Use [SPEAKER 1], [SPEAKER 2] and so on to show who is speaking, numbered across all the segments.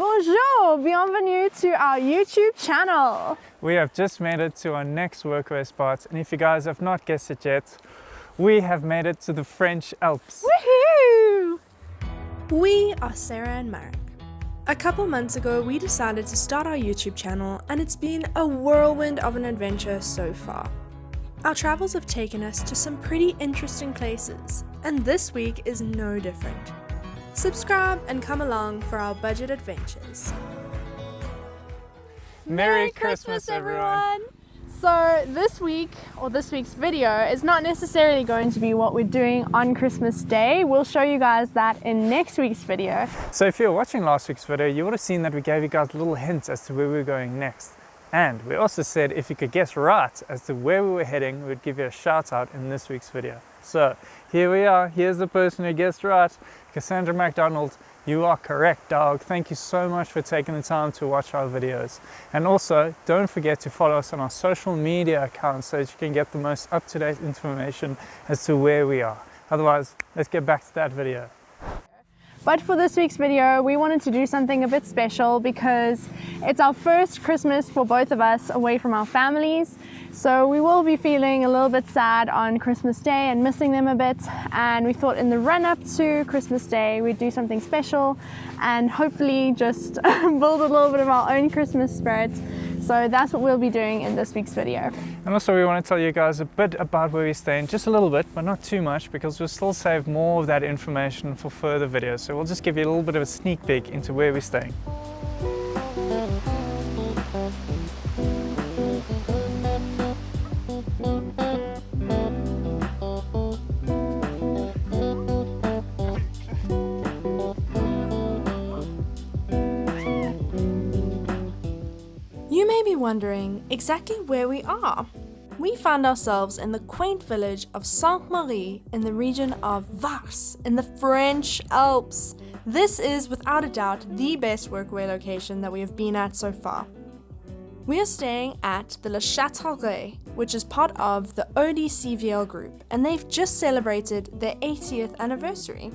[SPEAKER 1] Bonjour, bienvenue to our YouTube channel.
[SPEAKER 2] We have just made it to our next workaway spot, and if you guys have not guessed it yet, we have made it to the French Alps.
[SPEAKER 1] Woohoo!
[SPEAKER 3] We are Sarah and Marek. A couple months ago, we decided to start our YouTube channel, and it's been a whirlwind of an adventure so far. Our travels have taken us to some pretty interesting places, and this week is no different. Subscribe and come along for our budget adventures.
[SPEAKER 2] Merry Christmas, everyone!
[SPEAKER 1] So this week, or this week's video, is not necessarily going to be what we're doing on Christmas Day. We'll show you guys that in next week's video.
[SPEAKER 2] So if you were watching last week's video, you would have seen that we gave you guys little hints as to where we were going next. And we also said if you could guess right as to where we were heading, we'd give you a shout out in this week's video. So here we are, here's the person who guessed right, Cassandra McDonald. You are correct, dog. Thank you so much for taking the time to watch our videos. And also, don't forget to follow us on our social media accounts so that you can get the most up-to-date information as to where we are. Otherwise, let's get back to that video.
[SPEAKER 1] But for this week's video, we wanted to do something a bit special because it's our first Christmas for both of us away from our families. So we will be feeling a little bit sad on Christmas Day and missing them a bit. And we thought in the run up to Christmas Day, we'd do something special and hopefully just build a little bit of our own Christmas spirit. So that's what we'll be doing in this week's video.
[SPEAKER 2] And also we want to tell you guys a bit about where we're staying, just a little bit, but not too much, because we'll still save more of that information for further videos. So we'll just give you a little bit of a sneak peek into where we're staying.
[SPEAKER 3] You may be wondering exactly where we are. We found ourselves in the quaint village of Sainte Marie in the region of Vars in the French Alps. This is without a doubt the best workaway location that we have been at so far. We are staying at the Chatelret, which is part of the Odcvl group, and they've just celebrated their 80th anniversary.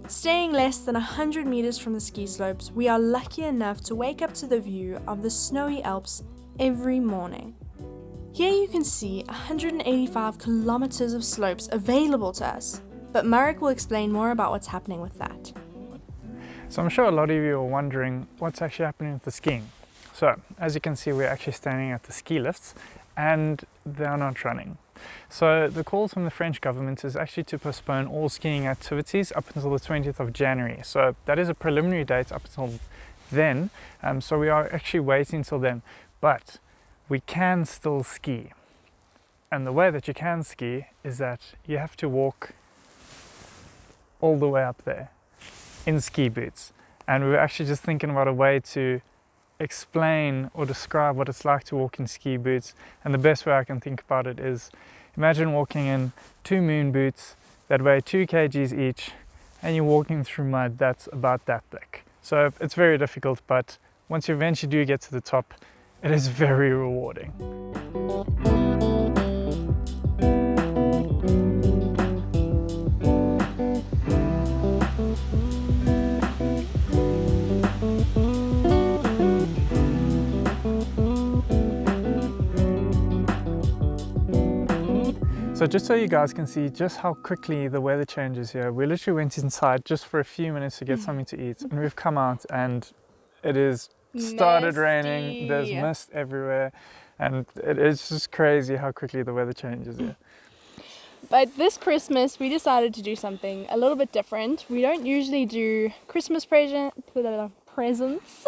[SPEAKER 3] Staying less than 100 meters from the ski slopes, we are lucky enough to wake up to the view of the snowy Alps every morning. Here you can see 185 kilometers of slopes available to us, but Marek will explain more about what's happening with that.
[SPEAKER 2] So I'm sure a lot of you are wondering what's actually happening with the skiing. So as you can see, we're actually standing at the ski lifts and they are not running. So the call from the French government is actually to postpone all skiing activities up until the 20th of January. So that is a preliminary date up until then. So we are actually waiting until then, but we can still ski. And the way that you can ski is that you have to walk all the way up there in ski boots. And we were actually just thinking about a way to explain or describe what it's like to walk in ski boots, and the best way I can think about it is imagine walking in 2 moon boots that weigh 2 kgs each, and you're walking through mud that's about that thick. So it's very difficult, but once you eventually do get to the top, it is very rewarding. So just so you guys can see just how quickly the weather changes here, we literally went inside just for a few minutes to get something to eat, and we've come out and it is started raining, there's mist everywhere, and it's just crazy how quickly the weather changes here.
[SPEAKER 1] But this Christmas, we decided to do something a little bit different. We don't usually do Christmas presents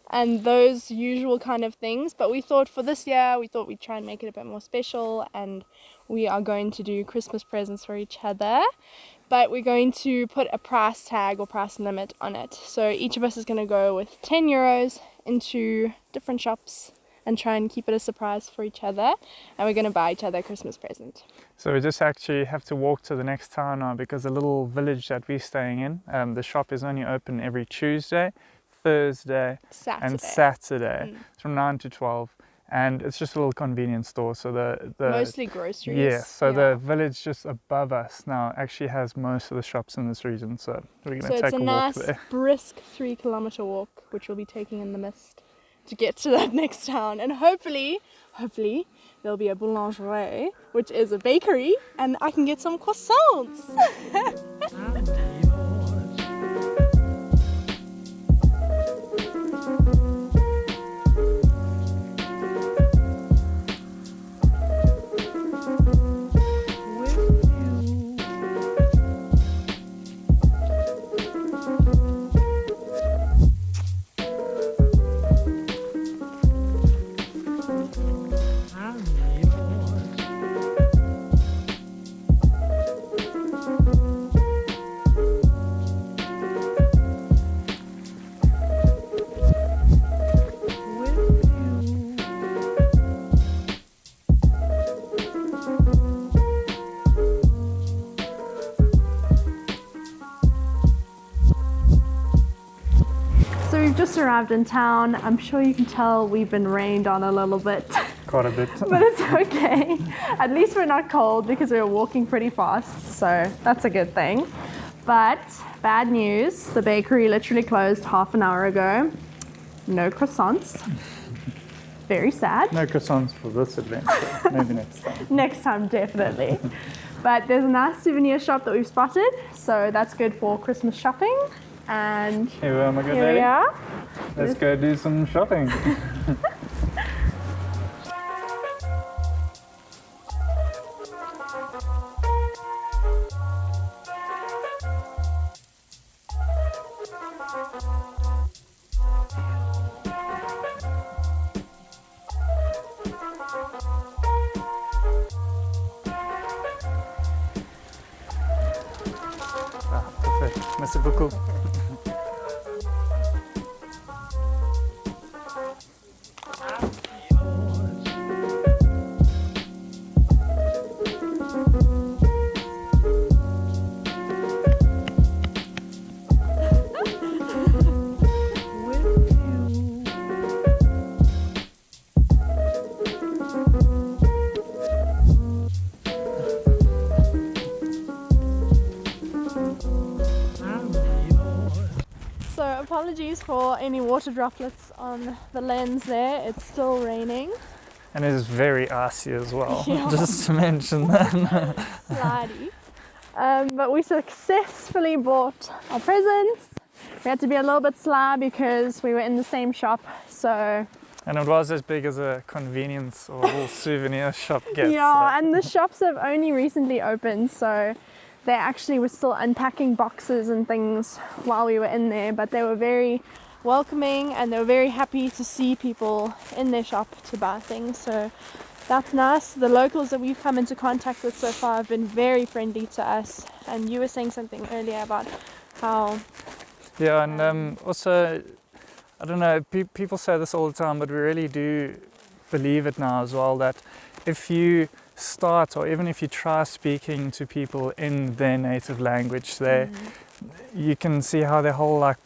[SPEAKER 1] and those usual kind of things, but we thought for this year, we thought we'd try and make it a bit more special, and we are going to do Christmas presents for each other, but we're going to put a price tag or price limit on it. So each of us is going to go with 10 euros into different shops and try and keep it a surprise for each other, and we're going to buy each other a Christmas present.
[SPEAKER 2] So we just actually have to walk to the next town now, because the little village that we're staying in, the shop is only open every Tuesday, Thursday and Saturday from 9 to 12, and it's just a little convenience store. So the
[SPEAKER 3] Mostly groceries.
[SPEAKER 2] yeah, so the village just above us now actually has most of the shops in this region. So we're going to
[SPEAKER 3] So
[SPEAKER 2] take
[SPEAKER 3] it's a
[SPEAKER 2] walk
[SPEAKER 3] nice,
[SPEAKER 2] there.
[SPEAKER 3] brisk 3-kilometer walk, which we'll be taking in the mist to get to that next town. And hopefully, there'll be a boulangerie, which is a bakery, and I can get some croissants.
[SPEAKER 1] So we've just arrived in town. I'm sure you can tell we've been rained on a little bit,
[SPEAKER 2] Quite a bit.
[SPEAKER 1] but it's okay. At least we're not cold because we were walking pretty fast, so that's a good thing. But bad news, the bakery literally closed half an hour ago. No croissants. Very sad.
[SPEAKER 2] No croissants for this adventure. Maybe next time.
[SPEAKER 1] Next time, definitely. But there's a nice souvenir shop that we've spotted, so that's good for Christmas shopping. And
[SPEAKER 2] Here we are, my good
[SPEAKER 1] here
[SPEAKER 2] lady.
[SPEAKER 1] we are.
[SPEAKER 2] Let's go do some shopping. Parfait. Merci beaucoup.
[SPEAKER 3] So apologies for any water droplets on the lens there. It's still raining.
[SPEAKER 2] And it is very icy as well,
[SPEAKER 3] Yeah.
[SPEAKER 2] just to mention that.
[SPEAKER 3] Slidey.
[SPEAKER 1] But we successfully bought our presents. We had to be a little bit sly because we were in the same shop, so
[SPEAKER 2] And it was as big as a convenience or a little souvenir shop gets.
[SPEAKER 1] yeah, and the shops have only recently opened, so they actually were still unpacking boxes and things while we were in there, but they were very welcoming and they were very happy to see people in their shop to buy things, so that's nice. The locals that we've come into contact with so far have been very friendly to us, and you were saying something earlier about how
[SPEAKER 2] Yeah, and also, I don't know, people say this all the time, but we really do believe it now as well, that if you start, or even if you try speaking to people in their native language, you can see how their whole like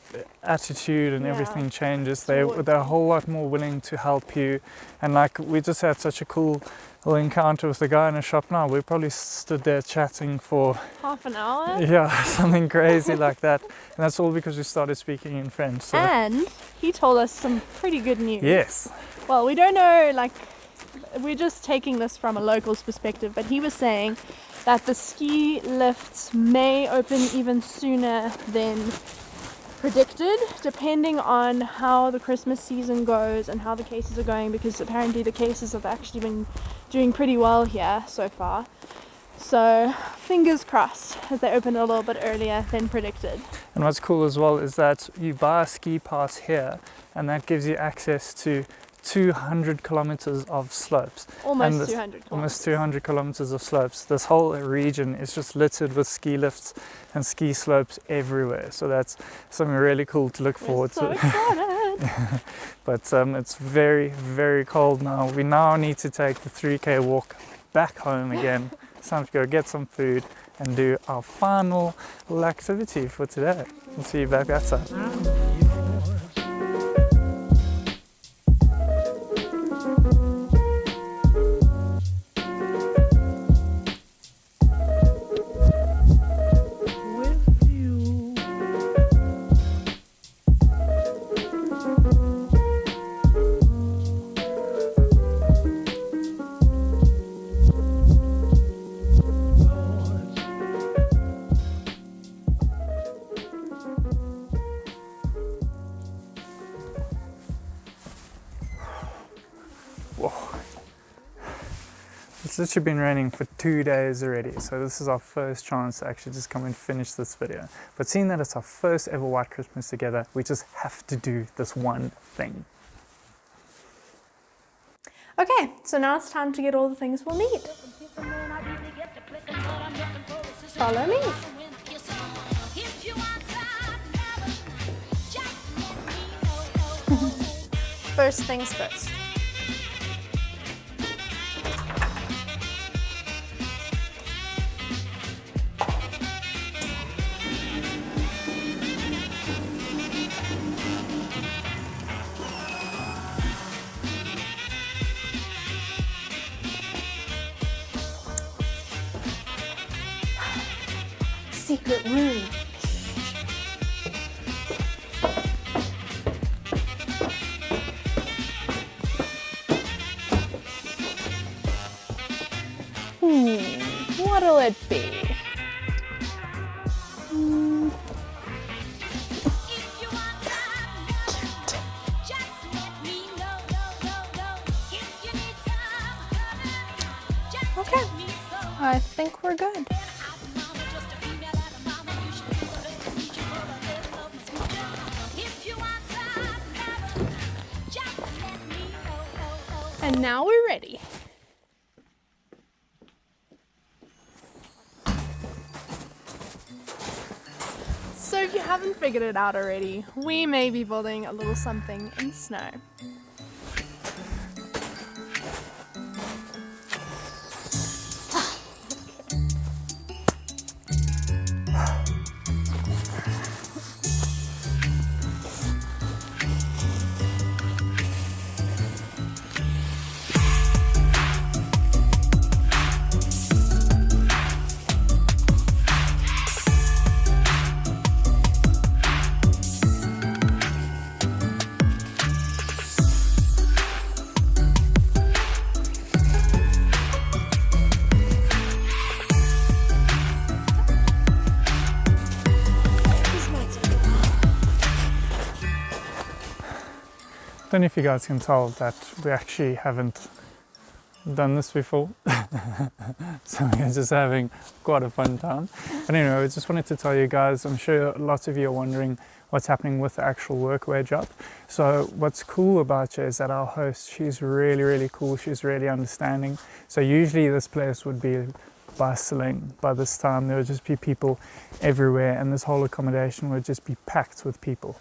[SPEAKER 2] attitude and
[SPEAKER 1] Yeah.
[SPEAKER 2] everything changes.
[SPEAKER 1] Towards
[SPEAKER 2] They're a whole lot more willing to help you. And like, we just had such a cool little encounter with the guy in a shop now. We probably stood there chatting for
[SPEAKER 3] half an hour.
[SPEAKER 2] yeah, something crazy like that. And that's all because we started speaking in French. So
[SPEAKER 3] And he told us some pretty good news.
[SPEAKER 2] yes.
[SPEAKER 3] Well, we don't know, like, we're just taking this from a local's perspective, but he was saying that the ski lifts may open even sooner than predicted, depending on how the Christmas season goes and how the cases are going, because apparently the cases have actually been doing pretty well here so far. So fingers crossed that they open a little bit earlier than predicted.
[SPEAKER 2] And what's cool as well is that you buy a ski pass here, and that gives you access to 200 kilometers of slopes.
[SPEAKER 3] Almost
[SPEAKER 2] And
[SPEAKER 3] 200 kilometers.
[SPEAKER 2] Almost 200 kilometers of slopes. This whole region is just littered with ski lifts and ski slopes everywhere. So that's something really cool to look forward
[SPEAKER 3] so
[SPEAKER 2] to.
[SPEAKER 3] excited.
[SPEAKER 2] But it's very, very cold now. We now need to take the 3K walk back home again. It's time to go get some food and do our final little activity for today. We'll see you back outside. It's literally been raining for 2 days already, so this is our first chance to actually just come and finish this video. But seeing that it's our first ever white Christmas together, we just have to do this one thing.
[SPEAKER 1] Okay, so now it's time to get all the things we'll need. Follow me. First things first. Secret room. What'll it be? Okay, I think we're good. And now we're ready. So if you haven't figured it out already, we may be building a little something in the snow.
[SPEAKER 2] I don't know if you guys can tell that we actually haven't done this before, so we're just having quite a fun time. But anyway, I just wanted to tell you guys, I'm sure lots of you are wondering what's happening with the actual workaway job. So what's cool about her is that our host, she's really cool, she's really understanding. So usually this place would be bustling by this time, there would just be people everywhere and this whole accommodation would just be packed with people.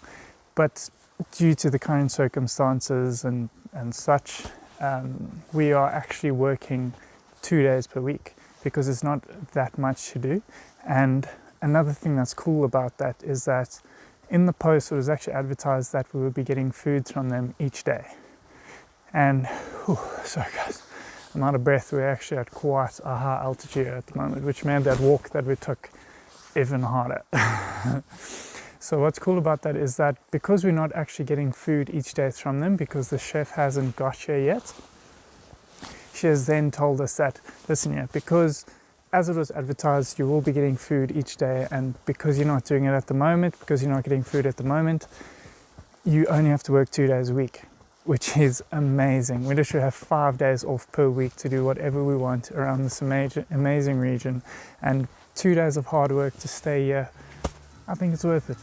[SPEAKER 2] But due to the current circumstances and such, we are actually working 2 days per week because it's not that much to do. And another thing that's cool about that is that in the post it was actually advertised that we would be getting food from them each day. And sorry guys, I'm out of breath. We're actually at quite a high altitude at the moment, which made that walk that we took even harder. So what's cool about that is that because we're not actually getting food each day from them, because the chef hasn't got here yet, she has then told us that, listen here, because as it was advertised, you will be getting food each day, and because you're not doing it at the moment, because you're not getting food at the moment, you only have to work 2 days a week, which is amazing. We literally have 5 days off per week to do whatever we want around this amazing region, and 2 days of hard work to stay here, I think it's worth it.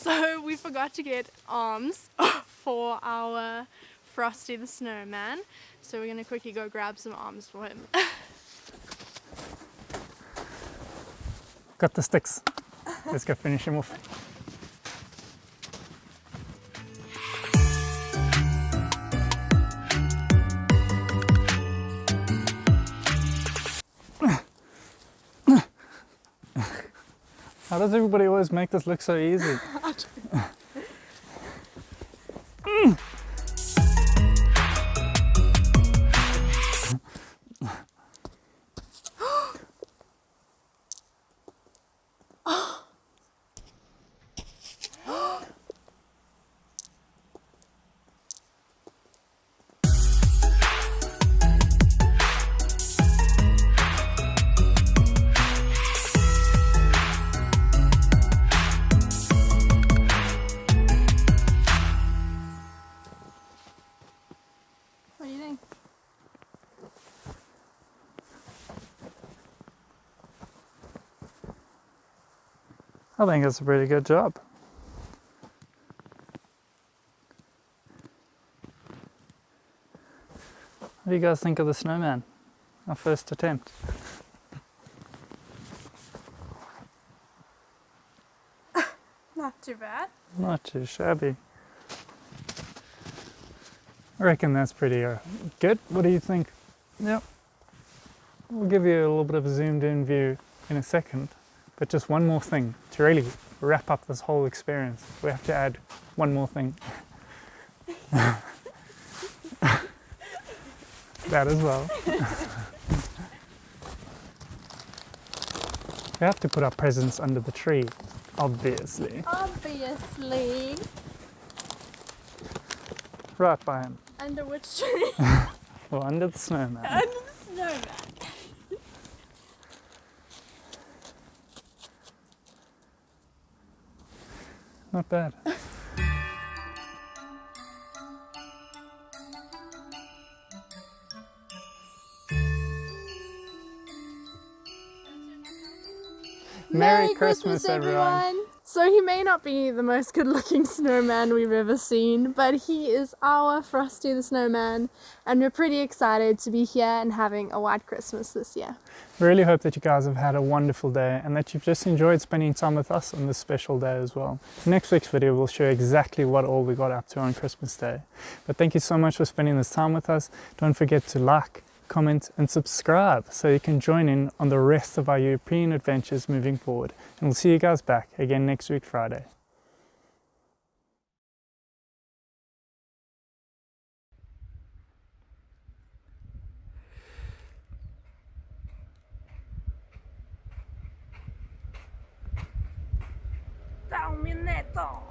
[SPEAKER 1] So we forgot to get arms for our Frosty the Snowman, so we're gonna quickly go grab some arms for him.
[SPEAKER 2] Got the sticks. Let's go finish him off. How does everybody always make this look so easy? I think it's a pretty good job. What do you guys think of the snowman? Our first attempt.
[SPEAKER 1] Not too bad.
[SPEAKER 2] Not too shabby. I reckon that's pretty good. What do you think? Yep. We'll give you a little bit of a zoomed in view in a second, but just one more thing to really wrap up this whole experience. We have to add one more thing. That as well. We have to put our presents under the tree, obviously.
[SPEAKER 1] Obviously.
[SPEAKER 2] Right by him.
[SPEAKER 1] Under which tree?
[SPEAKER 2] Or under the snowman.
[SPEAKER 1] Under the snowman.
[SPEAKER 2] Not bad. Merry Christmas, everyone.
[SPEAKER 1] So he may not be the most good-looking snowman we've ever seen, but he is our Frosty the Snowman, and we're pretty excited to be here and having a white Christmas this year.
[SPEAKER 2] Really hope that you guys have had a wonderful day and that you've just enjoyed spending time with us on this special day as well. Next week's video will show exactly what all we got up to on Christmas Day. But thank you so much for spending this time with us. Don't forget to like, comment and subscribe so you can join in on the rest of our European adventures moving forward. And we'll see you guys back again next week Friday.
[SPEAKER 1] Ciao, Minetto!